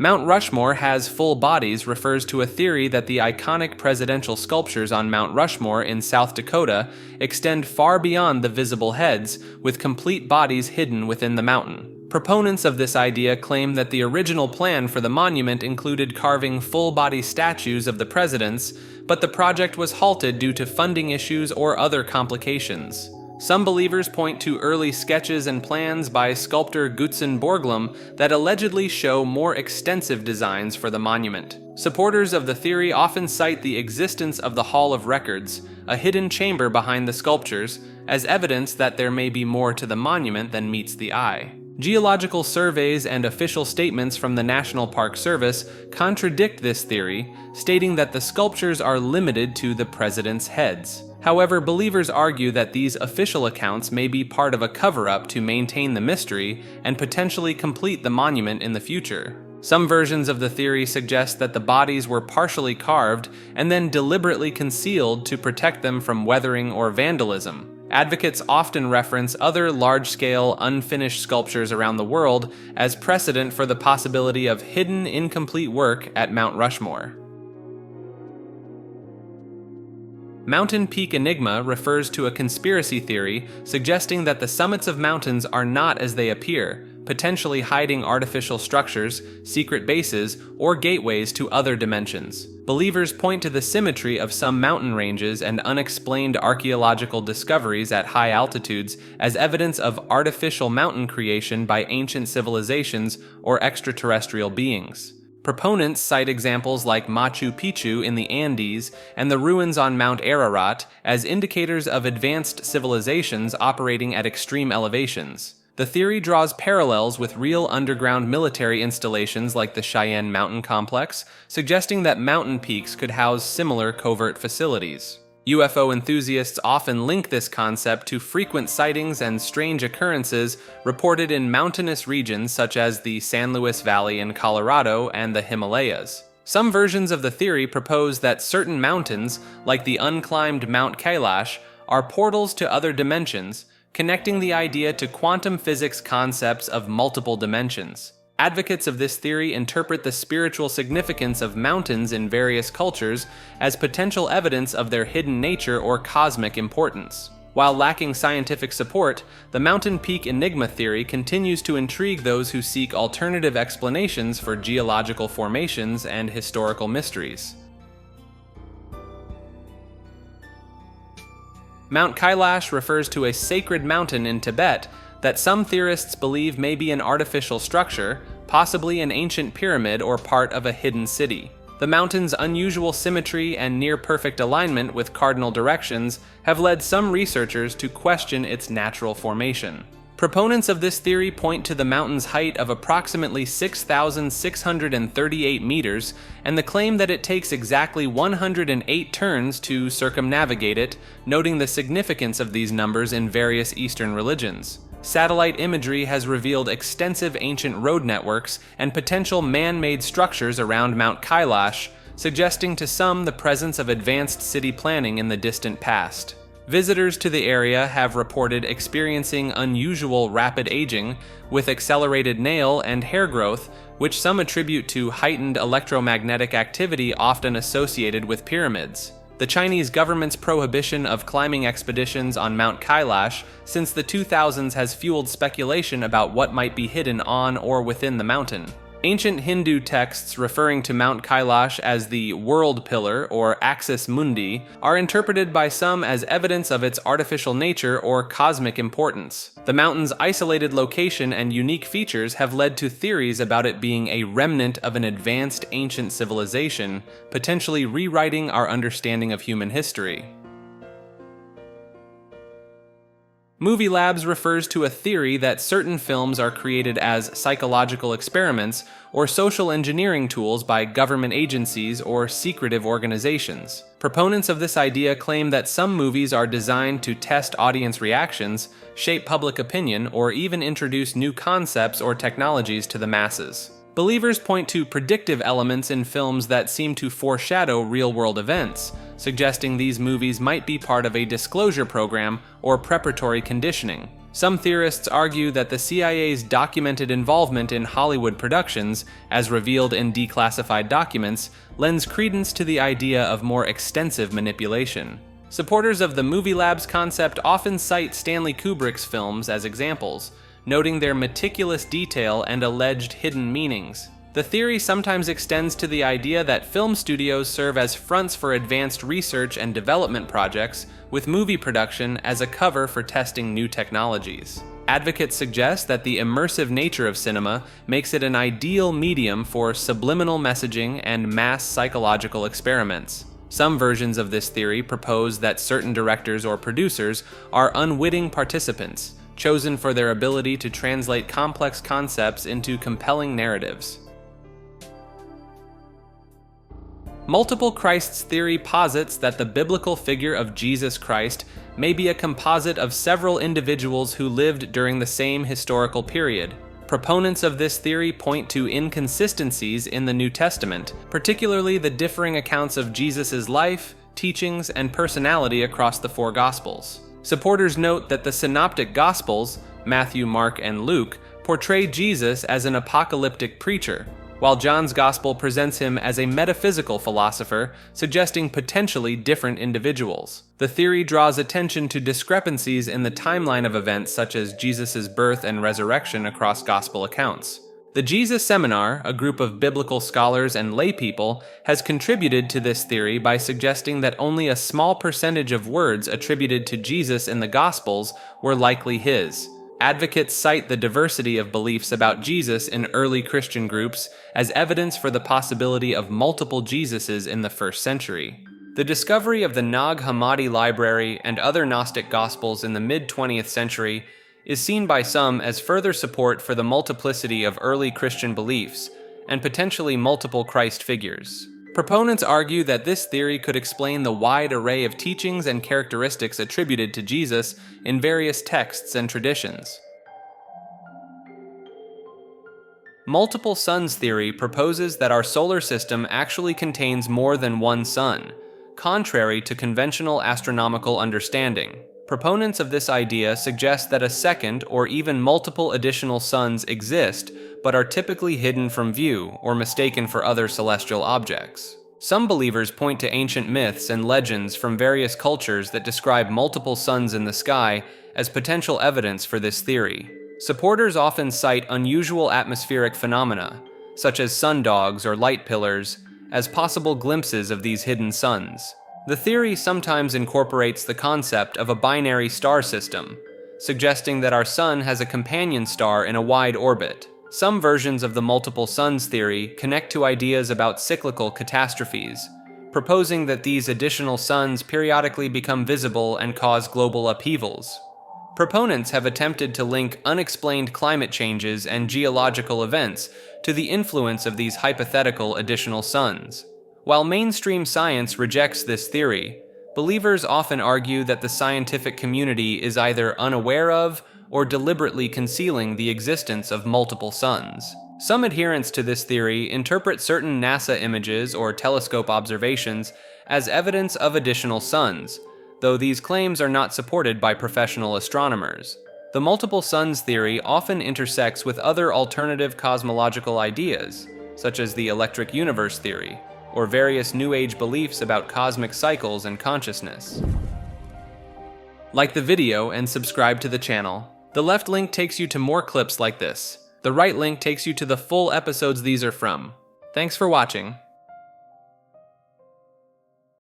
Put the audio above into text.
Mount Rushmore has full bodies refers to a theory that the iconic presidential sculptures on Mount Rushmore in South Dakota extend far beyond the visible heads, with complete bodies hidden within the mountain. Proponents of this idea claim that the original plan for the monument included carving full-body statues of the presidents, but the project was halted due to funding issues or other complications. Some believers point to early sketches and plans by sculptor Gutzon Borglum that allegedly show more extensive designs for the monument. Supporters of the theory often cite the existence of the Hall of Records, a hidden chamber behind the sculptures, as evidence that there may be more to the monument than meets the eye. Geological surveys and official statements from the National Park Service contradict this theory, stating that the sculptures are limited to the president's heads. However, believers argue that these official accounts may be part of a cover-up to maintain the mystery and potentially complete the monument in the future. Some versions of the theory suggest that the bodies were partially carved and then deliberately concealed to protect them from weathering or vandalism. Advocates often reference other large-scale, unfinished sculptures around the world as precedent for the possibility of hidden, incomplete work at Mount Rushmore. Mountain peak enigma refers to a conspiracy theory suggesting that the summits of mountains are not as they appear, potentially hiding artificial structures, secret bases, or gateways to other dimensions. Believers point to the symmetry of some mountain ranges and unexplained archaeological discoveries at high altitudes as evidence of artificial mountain creation by ancient civilizations or extraterrestrial beings. Proponents cite examples like Machu Picchu in the Andes and the ruins on Mount Ararat as indicators of advanced civilizations operating at extreme elevations. The theory draws parallels with real underground military installations like the Cheyenne Mountain Complex, suggesting that mountain peaks could house similar covert facilities. UFO enthusiasts often link this concept to frequent sightings and strange occurrences reported in mountainous regions such as the San Luis Valley in Colorado and the Himalayas. Some versions of the theory propose that certain mountains, like the unclimbed Mount Kailash, are portals to other dimensions, connecting the idea to quantum physics concepts of multiple dimensions. Advocates of this theory interpret the spiritual significance of mountains in various cultures as potential evidence of their hidden nature or cosmic importance. While lacking scientific support, the mountain peak enigma theory continues to intrigue those who seek alternative explanations for geological formations and historical mysteries. Mount Kailash refers to a sacred mountain in Tibet that some theorists believe may be an artificial structure, possibly an ancient pyramid or part of a hidden city. The mountain's unusual symmetry and near-perfect alignment with cardinal directions have led some researchers to question its natural formation. Proponents of this theory point to the mountain's height of approximately 6,638 meters and the claim that it takes exactly 108 turns to circumnavigate it, noting the significance of these numbers in various Eastern religions. Satellite imagery has revealed extensive ancient road networks and potential man-made structures around Mount Kailash, suggesting to some the presence of advanced city planning in the distant past. Visitors to the area have reported experiencing unusual rapid aging, with accelerated nail and hair growth, which some attribute to heightened electromagnetic activity often associated with pyramids. The Chinese government's prohibition of climbing expeditions on Mount Kailash since the 2000s has fueled speculation about what might be hidden on or within the mountain. Ancient Hindu texts referring to Mount Kailash as the world pillar or axis mundi are interpreted by some as evidence of its artificial nature or cosmic importance. The mountain's isolated location and unique features have led to theories about it being a remnant of an advanced ancient civilization, potentially rewriting our understanding of human history. Movie Labs refers to a theory that certain films are created as psychological experiments or social engineering tools by government agencies or secretive organizations. Proponents of this idea claim that some movies are designed to test audience reactions, shape public opinion, or even introduce new concepts or technologies to the masses. Believers point to predictive elements in films that seem to foreshadow real-world events, suggesting these movies might be part of a disclosure program or preparatory conditioning. Some theorists argue that the CIA's documented involvement in Hollywood productions, as revealed in declassified documents, lends credence to the idea of more extensive manipulation. Supporters of the movie labs concept often cite Stanley Kubrick's films as examples, noting their meticulous detail and alleged hidden meanings. The theory sometimes extends to the idea that film studios serve as fronts for advanced research and development projects, with movie production as a cover for testing new technologies. Advocates suggest that the immersive nature of cinema makes it an ideal medium for subliminal messaging and mass psychological experiments. Some versions of this theory propose that certain directors or producers are unwitting participants, chosen for their ability to translate complex concepts into compelling narratives. Multiple Christs theory posits that the biblical figure of Jesus Christ may be a composite of several individuals who lived during the same historical period. Proponents of this theory point to inconsistencies in the New Testament, particularly the differing accounts of Jesus' life, teachings, and personality across the four Gospels. Supporters note that the Synoptic Gospels, Matthew, Mark, and Luke, portray Jesus as an apocalyptic preacher, while John's Gospel presents him as a metaphysical philosopher, suggesting potentially different individuals. The theory draws attention to discrepancies in the timeline of events such as Jesus' birth and resurrection across Gospel accounts. The Jesus Seminar, a group of biblical scholars and laypeople, has contributed to this theory by suggesting that only a small percentage of words attributed to Jesus in the Gospels were likely his. Advocates cite the diversity of beliefs about Jesus in early Christian groups as evidence for the possibility of multiple Jesuses in the first century. The discovery of the Nag Hammadi library and other Gnostic Gospels in the mid-20th century is seen by some as further support for the multiplicity of early Christian beliefs and potentially multiple Christ figures. Proponents argue that this theory could explain the wide array of teachings and characteristics attributed to Jesus in various texts and traditions. Multiple suns theory proposes that our solar system actually contains more than one sun, contrary to conventional astronomical understanding. Proponents of this idea suggest that a second or even multiple additional suns exist, but are typically hidden from view or mistaken for other celestial objects. Some believers point to ancient myths and legends from various cultures that describe multiple suns in the sky as potential evidence for this theory. Supporters often cite unusual atmospheric phenomena, such as sundogs or light pillars, as possible glimpses of these hidden suns. The theory sometimes incorporates the concept of a binary star system, suggesting that our sun has a companion star in a wide orbit. Some versions of the multiple suns theory connect to ideas about cyclical catastrophes, proposing that these additional suns periodically become visible and cause global upheavals. Proponents have attempted to link unexplained climate changes and geological events to the influence of these hypothetical additional suns. While mainstream science rejects this theory, believers often argue that the scientific community is either unaware of or deliberately concealing the existence of multiple suns. Some adherents to this theory interpret certain NASA images or telescope observations as evidence of additional suns, though these claims are not supported by professional astronomers. The multiple suns theory often intersects with other alternative cosmological ideas, such as the electric universe theory, or various New Age beliefs about cosmic cycles and consciousness. Like the video and subscribe to the channel. The left link takes you to more clips like this. The right link takes you to the full episodes these are from. Thanks for watching.